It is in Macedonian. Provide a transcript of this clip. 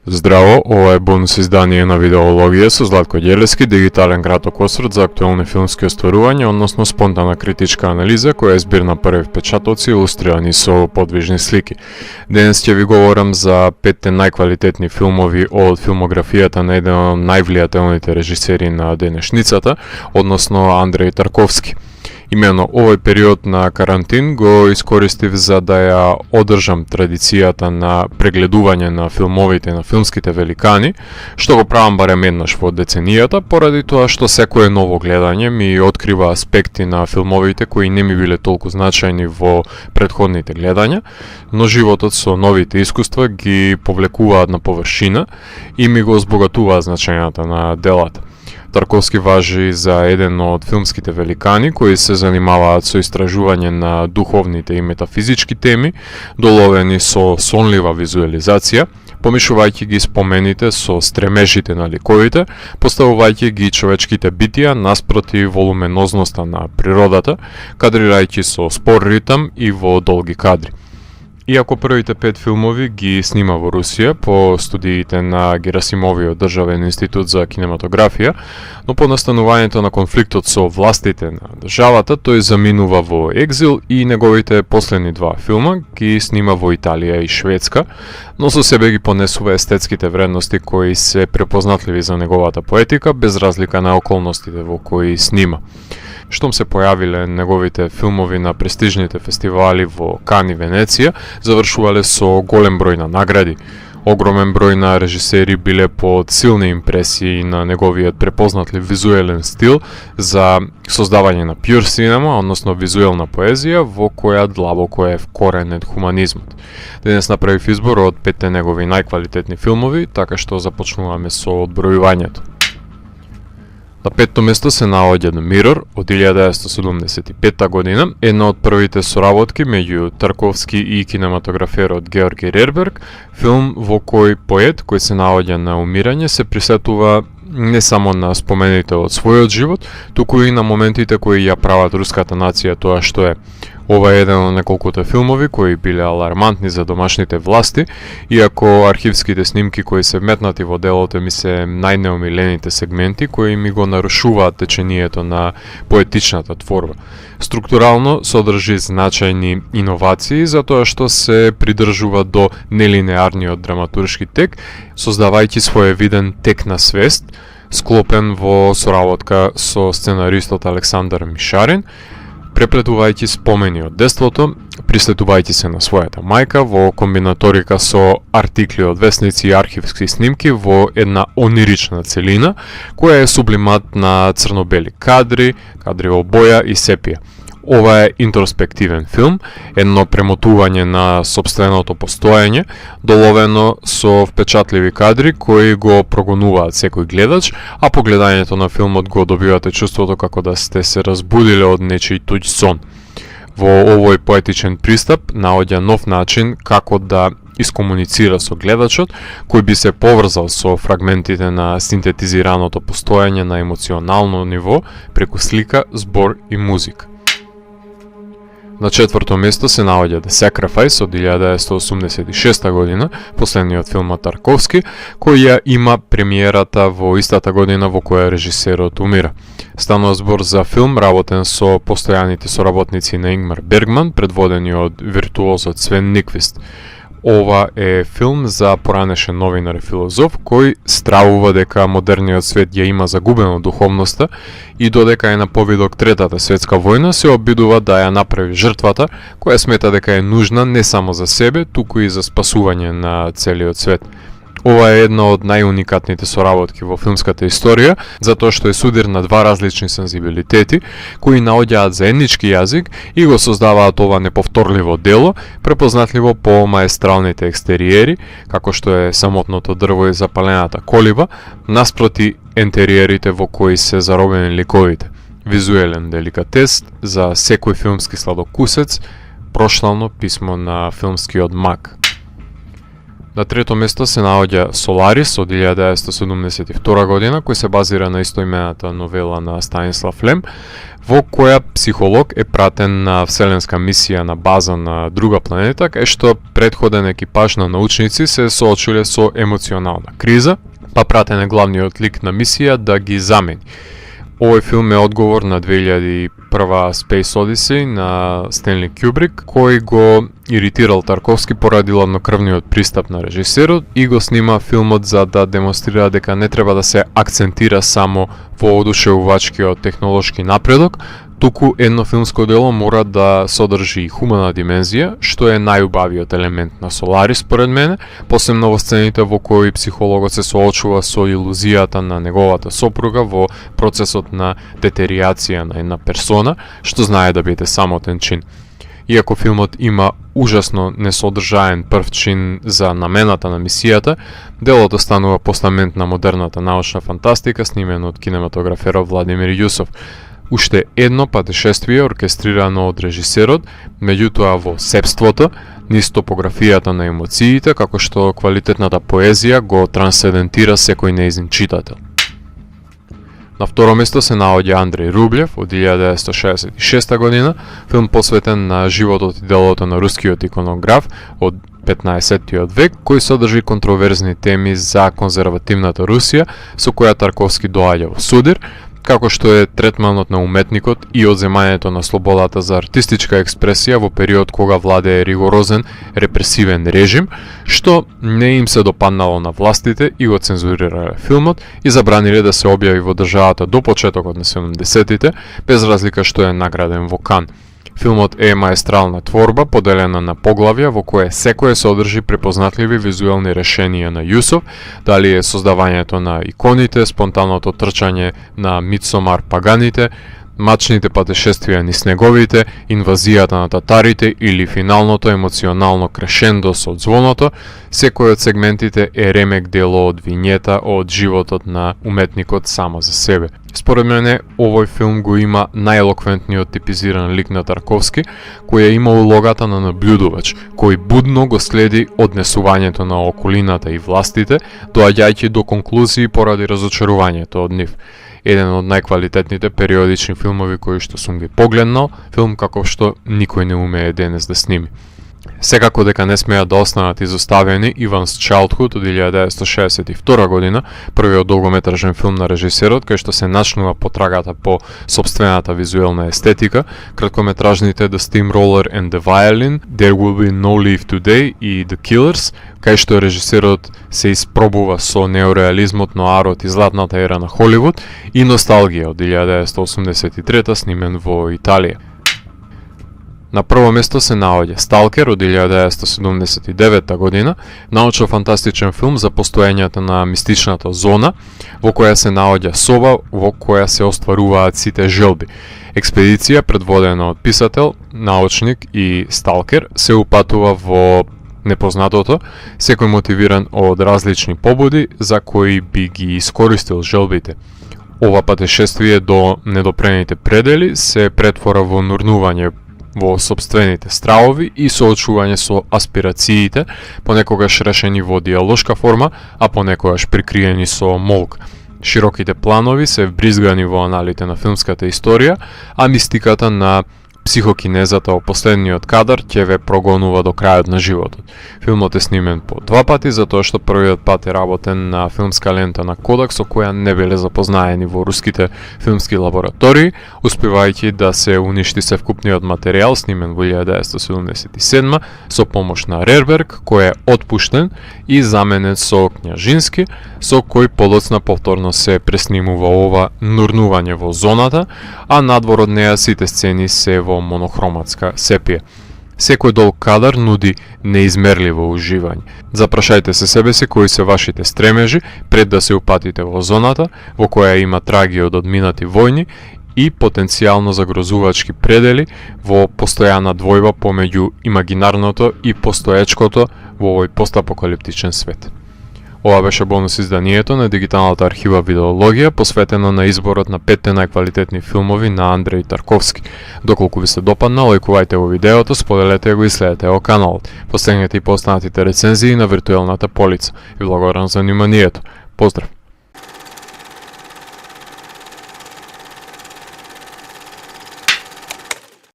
Здраво, ова е бонус издание на Видеологија со Златко Ѓелески, дигитален краток осврт за актуелни филмски остварувања, односно спонтана критичка анализа која е збир на први впечатоци илустрирани со подвижни слики. Денес ќе ви говорам за 5 најквалитетни филмови од филмографијата на еден од највлијателните режисери на денешницата, односно Андреј Тарковски. Имено овој период на карантин го искористив за да ја одржам традицијата на прегледување на филмовите на филмските великани, што го правам барем еднаш во деценијата, поради тоа што секое ново гледање ми открива аспекти на филмовите кои не ми биле толку значајни во претходните гледања, но животот со новите искуства ги повлекуваат на површина и ми го збогатуваат значењата на делата. Тарковски важи за еден од филмските великани кои се занимаваат со истражување на духовните и метафизички теми, доловени со сонлива визуализација, помешувајќи ги спомените со стремежите на ликовите, поставувајќи ги човечките битија наспроти волуменозноста на природата, кадрирајќи со спор ритам и во долги кадри. Иако првите 5 филмови ги снима во Русија по студиите на Герасимовиот државен институт за кинематографија, но по настанувањето на конфликтот со властите на државата, тој заминува во екзил и неговите последни 2 филма ги снима во Италија и Шведска, но со себе ги понесува естетските вредности кои се препознатливи за неговата поетика, без разлика на околностите во кои снима. Штом се појавиле неговите филмови на престижните фестивали во Кан и Венеција, завршувале со голем број на награди. Огромен број на режисери биле под силни импресии на неговиот препознатлив визуелен стил за создавање на pure cinema, односно визуелна поезија во која длабоко е вкоренет хуманизмот. Денес направив избор од 5 негови најквалитетни филмови, така што започнуваме со одбројувањето. На 5-то место се наоѓа The Mirror од 1975 година, една од првите соработки меѓу Тарковски и кинематограферот Георги Рерберг, филм во кој поет кој се наоѓа на умирање се присетува не само на спомените од својот живот, туку и на моментите кои ја прават руската нација тоа што е. Ова е еден од неколкуто филмови кои биле алармантни за домашните власти, иако архивските снимки кои се вметнати во делото ми се најнеомилените сегменти кои ми го нарушуваат течението на поетичната творба. Структурално содржи значајни иновации затоа што се придржува до нелинеарниот драматуршки тек, создавајќи своевиден тек на свест, склопен во соработка со сценаристот Александар Мишарин, преплетувајќи спомени од детството, прислетувајќи се на својата мајка во комбинаторика со артикли од весници и архивски снимки во една онирична целина, која е сублимат на црно-бели кадри, кадри во боја и сепија. Ова е интроспективен филм, едно премотување на сопственото постоење, доловено со впечатливи кадри кои го прогонуваат секој гледач, а по гледањето на филмот го добивате чувството како да сте се разбудиле од нечиј туѓ сон. Во овој поетичен пристап наоѓа нов начин како да искомуницира со гледачот, кој би се поврзал со фрагментите на синтетизираното постоење на емоционално ниво преку слика, збор и музика. На 4-то место се наоѓа The Sacrifice од 1986 година, последниот филм на Тарковски, која има премиерата во истата година во која режисерот умира. Станува збор за филм работен со постојаните соработници на Ингмар Бергман, предводени од виртуозот Свен Никвист. Ова е филм за поранешен новинар и филозоф кој стравува дека модерниот свет ја има загубено духовноста и додека е на повидок Третата светска војна се обидува да ја направи жртвата која смета дека е нужна не само за себе, туку и за спасување на целиот свет. Ова е една од најуникатните соработки во филмската историја, затоа што е судир на 2 различни сензибилитети, кои наоѓаат заеднички јазик и го создаваат ова неповторливо дело, препознатливо по маестралните екстериери, како што е самотното дрво и запалената колиба, наспроти ентериерите во кои се заробени ликовите. Визуелен деликатес за секој филмски сладокусец, прошлално писмо на филмскиот мак. На трето место се наоѓа Соларис од 1972 година, кој се базира на истоимената новела на Станислав Лем, во која психолог е пратен на вселенска мисија на база на друга планета, кај што претходен екипаж на научници се соочиле со емоционална криза, па пратен е главниот лик на мисија да ги замени. Овој филм е одговор на 2001 Space Odyssey на Стенли Кюбрик, кој го иритирал Тарковски поради ладнокрвниот пристап на режисерот и го снима филмот за да демонстрира дека не треба да се акцентира само во одушевувачкиот технолошки напредок, туку едно филмско дело мора да содржи и хумана димензија, што е најубавиот елемент на Соларис според мене, посебно во сцените во кои психологот се соочува со илузијата на неговата сопруга во процесот на детериација на една персона, што знае да биде самотен чин. Иако филмот има ужасно несодржаен прв чин за намената на мисијата, делото станува постамент на модерната научна фантастика, снимен од кинематограферот Владимир Јусов. Уште едно патешествие оркестрирано од режисерот, меѓутоа во сепството, низ топографијата на емоциите, како што квалитетната поезија го трансцендентира секој нејзин читател. На второ место се наоѓа Андреј Рублев од 1966 година, филм посветен на животот и делото на рускиот иконограф од 15-тиот век, кој содржи контроверзни теми за конзервативната Русија, со која Тарковски доаѓа во судир, како што е третманот на уметникот и одземањето на слободата за артистичка експресија во период кога владее ригорозен репресивен режим, што не им се допаднало на властите и го цензурирале филмот и забраниле да се објави во државата до почетокот на 70-тите, без разлика што е награден во Кан. Филмот е маестрална творба, поделена на поглавја во кое секое содржи препознатливи визуелни решенија на Јусов, дали е создавањето на иконите, спонтанното трчање на Мидсомар паганите, мачните патешествија низ снеговите, инвазијата на татарите или финалното емоционално крешендо со звоното, секој од сегментите е ремек дело од вињета од животот на уметникот само за себе. Според мене, овој филм го има најелоквентниот типизиран лик на Тарковски, кој има улогата на наблюдувач, кој будно го следи однесувањето на околината и властите, доаѓајќи до конклузии поради разочарувањето од нив. Еден од најквалитетните периодични филмови кои што сум ги погледнал, филм каков што никој не умее денес да сними. Секако дека не смеат да останат изоставени Иван's Childhood од 1962 година, првиот долгометражен филм на режисерот, кај што се начнува потрагата по собствената визуелна естетика, краткометражните The Steamroller and the Violin, There Will Be No Leave Today и The Killers, кај што режисерот се испробува со неореализмот, ноарот и златната ера на Холивуд и Носталгија од 1983 снимен во Италија. На прво место се наоѓа Сталкер од 1979 година, научно-фантастичен филм за постоењето на мистичната зона, во која се наоѓа соба во која се остваруваат сите желби. Експедиција предводена од писател, научник и сталкер се упатува во непознатото, секој мотивиран од различни побуди за кои би ги искористил желбите. Ова патешествие до недопрените предели се претвора во нурнување во собствените стравови и соочување со аспирациите, понекогаш решени во диалошка форма, а понекогаш прикриени со молк. Широките планови се вбризгани во аналите на филмската историја, а мистиката на психокинезата во последниот кадар ќе ве прогонува до крајот на животот. Филмот е снимен по два пати, затоа што првиот пат е работен на филмска лента на Kodak, со која не биле запознаени во руските филмски лаборатории, успевајќи да се уништи севкупниот материјал снимен во 1977 со помош на Рерберг, кој е отпуштен и заменет со Књажински, со кој подоцна повторно се преснимува ова нурнување во зоната, а надвор од неа сите сцени се во монохроматска сепија. Секој долг кадар нуди неизмерливо уживање. Запрашајте се себе си кои се вашите стремежи пред да се упатите во зоната, во која има трагија од одминати војни и потенцијално загрозувачки предели во постојана двојба помеѓу имагинарното и постоечкото во овој постапокалиптичен свет. Ова беше бонус изданието на дигиталната архива Видеологија, посветено на изборот на 5 најквалитетни филмови на Андреј Тарковски. Доколку ви се допадна, лајкувајте го видеото, споделете го и следете го каналот. Постигнете и постанатите рецензии на виртуелната полица. И благодарам за вниманието. Поздрав!